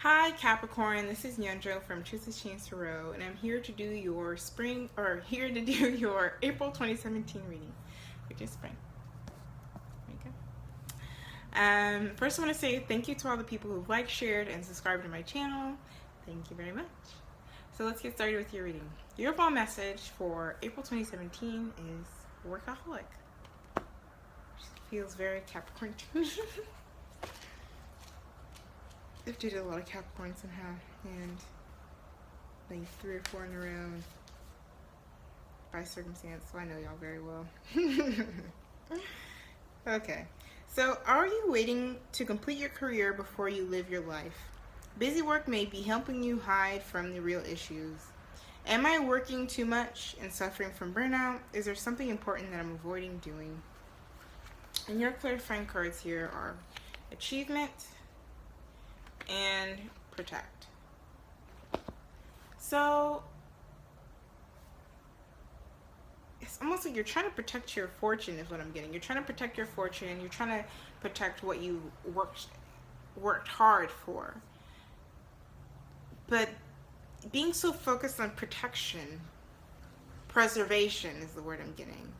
Hi Capricorn, this is Nyunjo from Choose a Chance to Row, and I'm here to do your April 2017 reading, which is spring. There you go. First I want to say thank you to all the people who've liked, shared, and subscribed to my channel. Thank you very much. So let's get started with your reading. Your overall message for April 2017 is workaholic. Which feels very Capricorn to me. I've dated a lot of Capricorn somehow, and like 3 or 4 in a row by circumstance, so I know y'all very well. Okay, so are you waiting to complete your career before you live your life? Busy work may be helping you hide from the real issues. Am I working too much and suffering from burnout? Is there something important that I'm avoiding doing? And your clarifying cards here are achievement and protect. So it's almost like you're trying to protect your fortune is what I'm getting. You're trying to protect your fortune. You're trying to protect what you worked hard for. But being so focused on protection, preservation is the word I'm getting,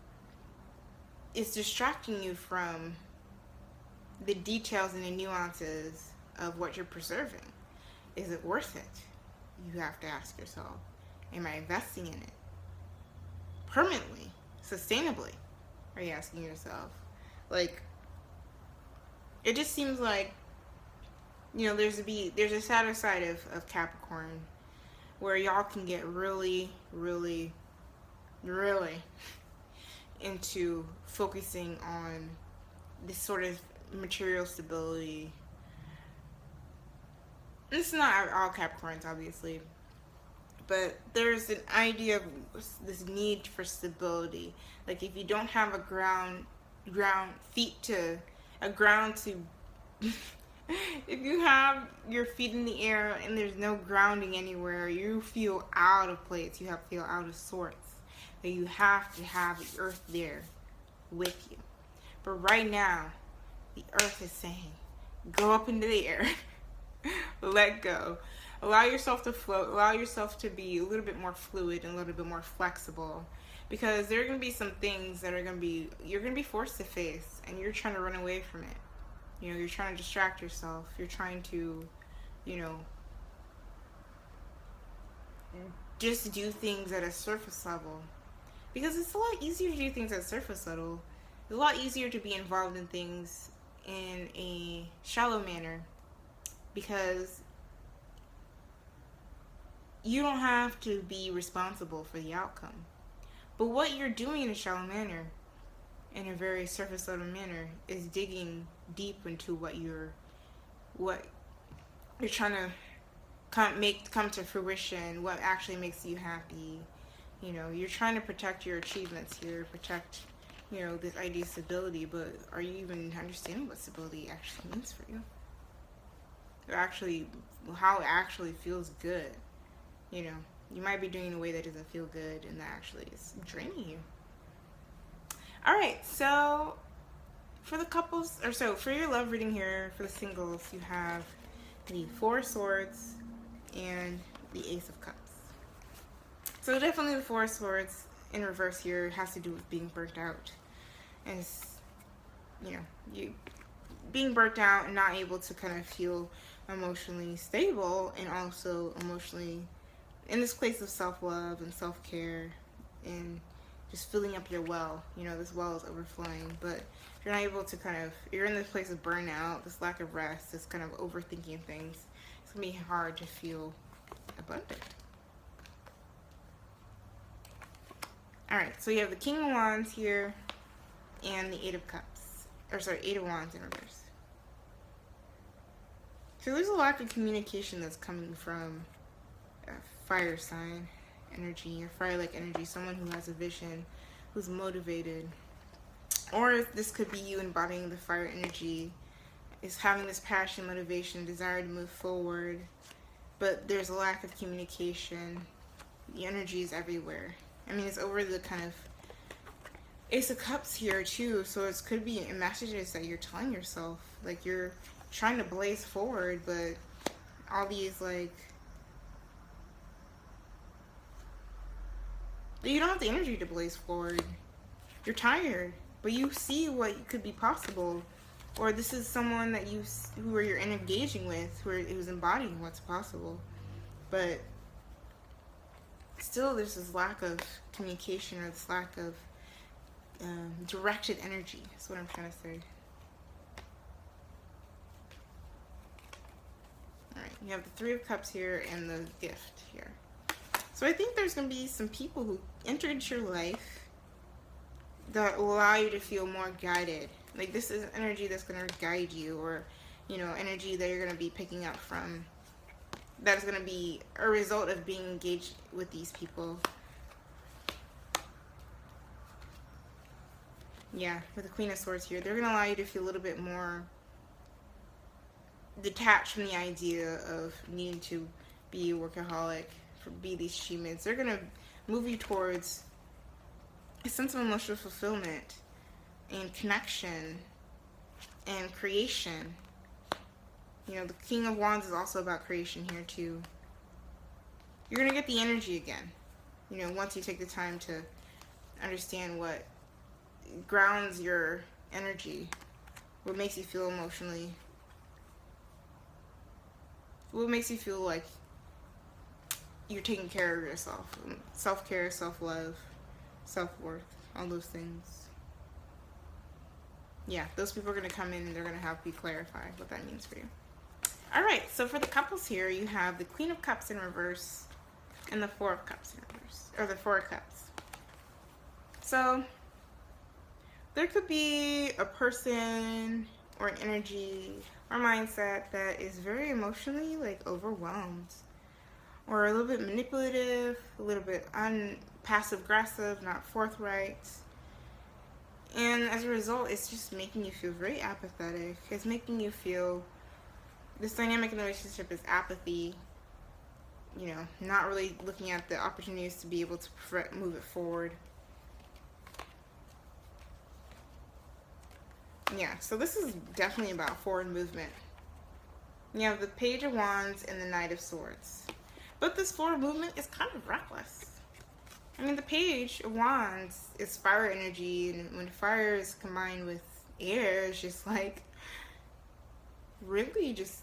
is distracting you from the details and the nuances of what you're preserving. Is it worth it? You have to ask yourself, am I investing in it permanently, sustainably? Are you asking yourself? Like, it just seems like, you know, there's a sadder side of Capricorn where y'all can get really into focusing on this sort of material stability. It's not all Capricorns, obviously, but there's an idea of this need for stability. Like, if you don't have a ground to if you have your feet in the air and there's no grounding anywhere, you feel out of place. You feel out of sorts. That you have to have the earth there with you. But right now, the earth is saying, go up into the air. Let go. Allow yourself to float. Allow yourself to be a little bit more fluid and a little bit more flexible, because there are going to be some things that you're going to be forced to face, and you're trying to run away from it. You know, you're trying to distract yourself. You're trying to, you know, just do things at a surface level, because it's a lot easier to do things at surface level. It's a lot easier to be involved in things in a shallow manner, because you don't have to be responsible for the outcome. But what you're doing in a shallow manner, in a very surface level manner, is digging deep into what you're trying to come to fruition, what actually makes you happy. You know, you're trying to protect your achievements here, protect, you know, this idea of stability, but are you even understanding what stability actually means for you? Or actually, how it actually feels good. You know, you might be doing it in a way that doesn't feel good, and that actually is draining you. Alright, so for the couples, for your love reading here, for the singles, you have the 4 of Swords and the Ace of Cups. So definitely the 4 of Swords in reverse here has to do with being burnt out. And it's, you know, you being burnt out and not able to kind of feel emotionally stable, and also emotionally in this place of self-love and self-care and just filling up your well. You know, this well is overflowing, but if you're not able to you're in this place of burnout, this lack of rest, this kind of overthinking things, it's going to be hard to feel abundant. Alright, so you have the King of Wands here and the 8 of Cups. 8 of Wands in reverse. So there's a lack of communication that's coming from a fire sign energy, a fire-like energy, someone who has a vision, who's motivated. Or this could be you embodying the fire energy, is having this passion, motivation, desire to move forward, but there's a lack of communication. The energy is everywhere. I mean, it's over the kind of Ace of Cups here too, so it could be messages that you're telling yourself, like you're trying to blaze forward, but all these, like, you don't have the energy to blaze forward. You're tired, but you see what could be possible. Or this is someone that who you're engaging with, who's embodying what's possible. But still, there's this lack of communication, or this lack of directed energy. That's what I'm trying to say. Alright, you have the Three of Cups here and the Gift here. So I think there's going to be some people who enter into your life that allow you to feel more guided. Like, this is energy that's going to guide you, or, you know, energy that you're going to be picking up from. That is going to be a result of being engaged with these people. Yeah, with the Queen of Swords here, they're going to allow you to feel a little bit more detached from the idea of needing to be a workaholic, be these achievements. They're going to move you towards a sense of emotional fulfillment and connection and creation. You know, the King of Wands is also about creation here too. You're going to get the energy again, you know, once you take the time to understand what grounds your energy, what makes you feel emotionally, what makes you feel like you're taking care of yourself. Self-care, self-love, self-worth, all those things. Yeah, those people are going to come in and they're going to help you clarify what that means for you. Alright, so for the couples here, you have the Queen of Cups in reverse and the Four of Cups in reverse. Or the Four of Cups. So, there could be a person or an energy or mindset that is very emotionally, like, overwhelmed. Or a little bit manipulative, a little bit passive-aggressive, not forthright. And as a result, it's just making you feel very apathetic. It's making you feel, this dynamic in the relationship is apathy. You know, not really looking at the opportunities to be able to move it forward. Yeah, so this is definitely about forward movement. You have the Page of Wands and the Knight of Swords. But this forward movement is kind of reckless. I mean, the Page of Wands is fire energy, and when fire is combined with air, it's just like, really just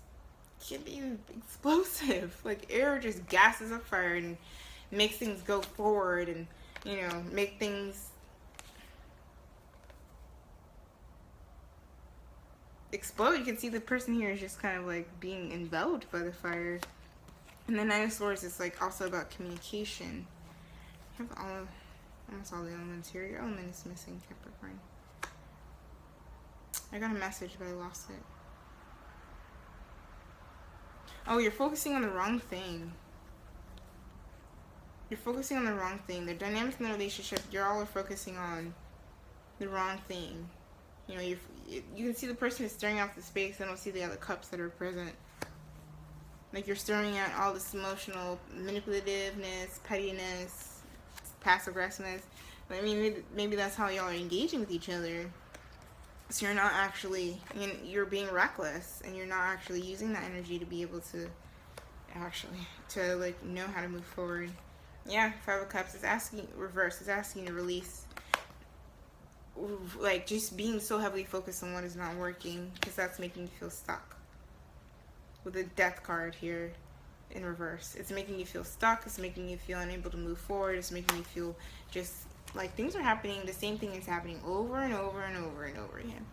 can be explosive. Like, air just gases up fire and makes things go forward and, you know, make things explode. You can see the person here is just kind of like being enveloped by the fire. And the Knight of Swords is like also about communication. You have almost all the elements here. Your element is missing, Capricorn. I got a message, but I lost it. Oh, you're focusing on the wrong thing. You're focusing on the wrong thing. The dynamics in the relationship, you're all focusing on the wrong thing. You know, you can see the person is staring off the space. They don't see the other cups that are present. Like, you're staring at all this emotional manipulativeness, pettiness, passive-aggressiveness. But I mean, maybe that's how y'all are engaging with each other. So you're not actually, you're being reckless, and you're not actually using that energy to be able to like, know how to move forward. Yeah, Five of Cups is asking, reverse, is asking you to release, like, just being so heavily focused on what is not working, because that's making you feel stuck. With the Death card here in reverse, it's making you feel stuck, it's making you feel unable to move forward, it's making you feel just like things are happening, the same thing is happening over and over and over and over again.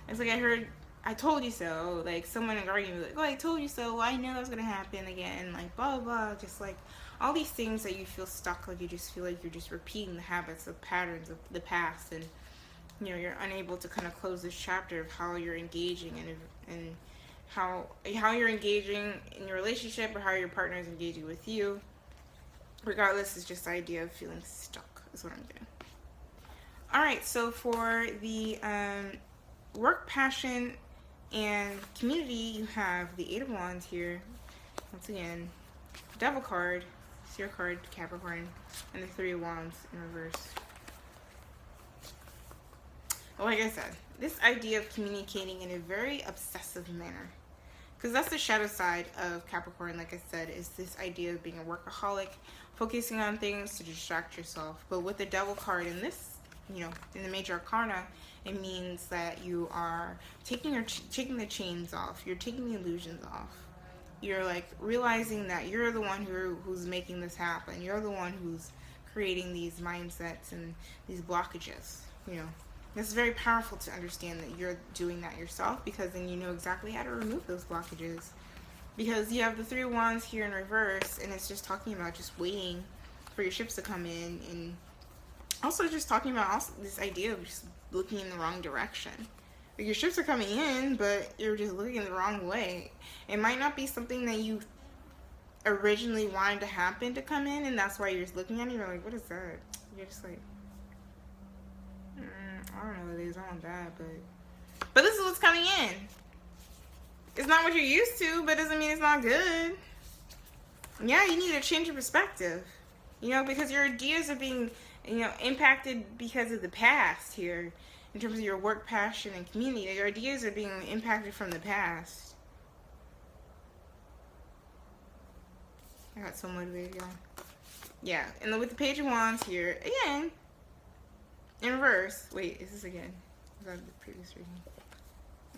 It's like, I told you so, like someone arguing, like, oh, I told you so, well, I knew that was going to happen again, like, blah, blah, blah, just like all these things that you feel stuck, like you just feel like you're just repeating the habits of patterns of the past, and, you know, you're unable to kind of close this chapter of how you're engaging and how you're engaging in your relationship, or how your partner is engaging with you. Regardless, it's just the idea of feeling stuck is what I'm getting. Alright, so for the work, passion, and community, you have the Eight of Wands here. Once again, Devil card, it's your card, Capricorn, and the Three of Wands in reverse. Well, like I said, this idea of communicating in a very obsessive manner. because that's the shadow side of Capricorn. Like I said, is this idea of being a workaholic, focusing on things to distract yourself. But with the devil card in this, you know, in the major arcana, it means that you are taking the chains off. You're taking the illusions off. You're like realizing that you're the one who's making this happen. You're the one who's creating these mindsets and these blockages. You know, it's very powerful to understand that you're doing that yourself, because then you know exactly how to remove those blockages. Because you have the 3 of Wands here in reverse, and it's just talking about just waiting for your ships to come in, and also just talking about also this idea of just looking in the wrong direction. Like, your ships are coming in, but you're just looking in the wrong way. It might not be something that you originally wanted to happen to come in, and that's why you're just looking at it. You're like, what is that? You're just like, I don't know what it is. I want that, but this is what's coming in. It's not what you're used to, but doesn't mean it's not good. Yeah, you need to change your perspective. You know, because your ideas are being, you know, impacted because of the past here. In terms of your work, passion, and community, your ideas are being impacted from the past. I got so motivated, y'all. Yeah, and with the Page of Wands here, again, in reverse. Wait, is this again? Was that the previous reading?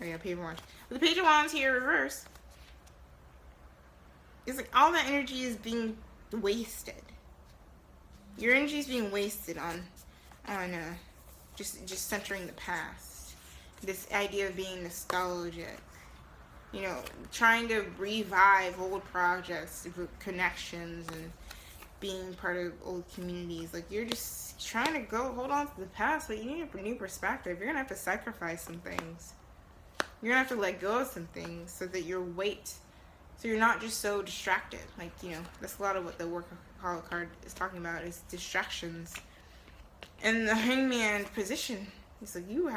Oh yeah, Page of Wands. With the Page of Wands here, reverse, it's like all that energy is being wasted. Your energy is being wasted on just centering the past. This idea of being nostalgic. You know, trying to revive old projects, connections, and being part of old communities. Like, you're just trying to hold on to the past, but you need a new perspective. You're gonna have to sacrifice some things. You're gonna have to let go of some things so that your weight, so you're not just so distracted. Like, you know, that's a lot of what the workaholic card is talking about, is distractions. And the Hangman position, it's like, you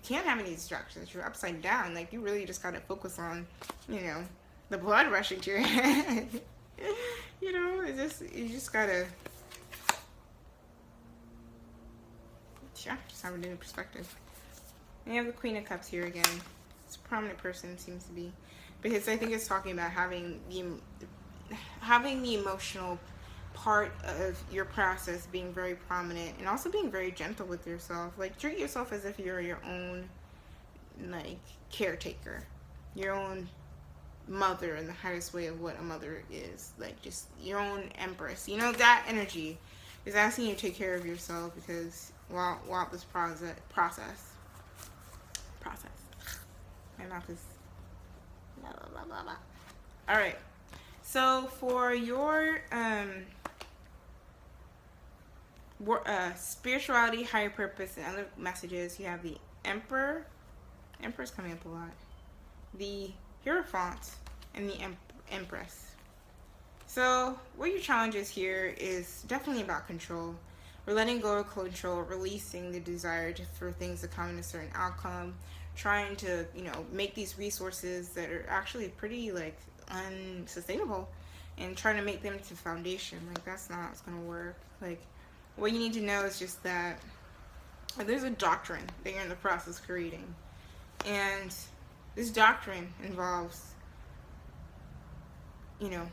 can't have any distractions. You're upside down. Like, you really just gotta focus on, you know, the blood rushing to your head. You know, you just gotta, yeah, just have a new perspective. And you have the Queen of Cups here again. It's a prominent person, seems to be, because I think it's talking about having the emotional part of your process being very prominent, and also being very gentle with yourself. Like, treat yourself as if you're your own, like, caretaker, your own mother in the highest way of what a mother is. Like, just your own empress. You know, that energy is asking you to take care of yourself, because while this process. My mouth is blah blah blah blah blah. All right. So for your spirituality, higher purpose, and other messages, you have the Emperor. Emperor's coming up a lot. The Hierophant and the Empress. So what your challenge is here is definitely about control. We're letting go of control, releasing the desire for things to come in a certain outcome, trying to, you know, make these resources that are actually pretty, like, unsustainable, and trying to make them to foundation. Like, that's not what's gonna work. Like, what you need to know is just that there's a doctrine that you're in the process of creating, and this doctrine involves, you know,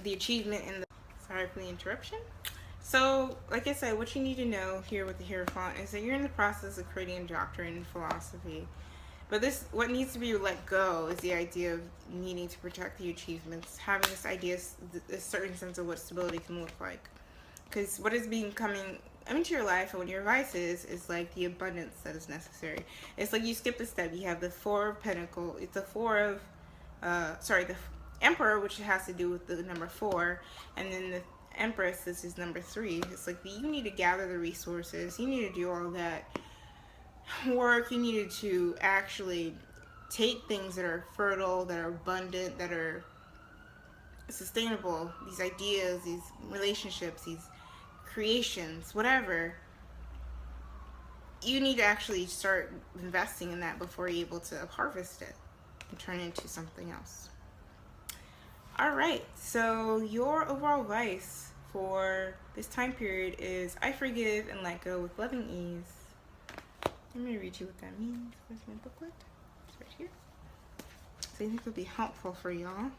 the achievement and the, sorry for the interruption. So, like I said, what you need to know here with the Hierophant is that you're in the process of creating a doctrine and philosophy. But what needs to be let go is the idea of needing to protect the achievements, having this idea, a certain sense of what stability can look like. Because what is coming into your life and what your advice is like the abundance that is necessary. It's like you skip a step. You have the Four of Pentacles. It's the the Emperor, which has to do with the number 4, and then the Empress, this is number 3. It's like you need to gather the resources. You need to do all that work. You needed to actually take things that are fertile, that are abundant, that are sustainable, these ideas, these relationships, these creations, whatever. You need to actually start investing in that before you're able to harvest it and turn it into something else. All right, so your overall advice for this time period is I forgive and let go with loving ease. Let me read you what that means. Where's my booklet? It's right here. So I think it'll be helpful for y'all.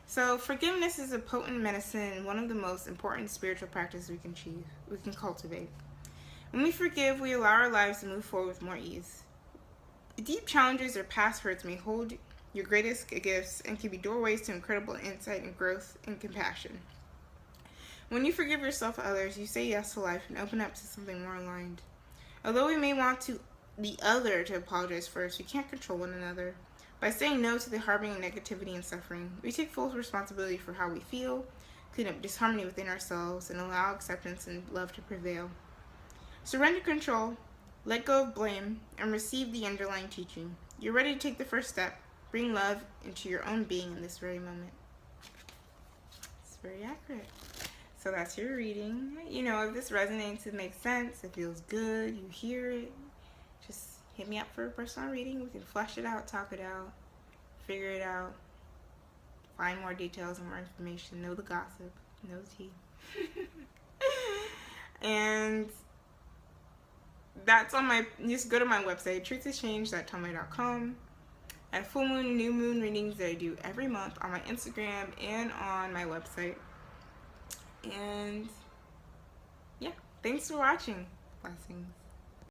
So forgiveness is a potent medicine and one of the most important spiritual practices we can cultivate. When we forgive, we allow our lives to move forward with more ease. Deep challenges or past hurts may hold your greatest gifts and can be doorways to incredible insight and growth and compassion. When you forgive yourself and others, you say yes to life and open up to something more aligned. Although we may want the other to apologize first, we can't control one another. By saying no to the harboring of negativity and suffering, we take full responsibility for how we feel, clean up disharmony within ourselves, and allow acceptance and love to prevail. Surrender control, let go of blame, and receive the underlying teaching. You're ready to take the first step. Bring love into your own being in this very moment. It's very accurate. So that's your reading. You know, if this resonates, it makes sense, it feels good, you hear it, just hit me up for a personal reading. We can flesh it out, talk it out, figure it out, find more details and more information, know the gossip, know the tea. And that's on my, just go to my website, truthhaschanged.tumblr.com. I have full moon and new moon readings that I do every month on my Instagram and on my website. And yeah, thanks for watching. Blessings.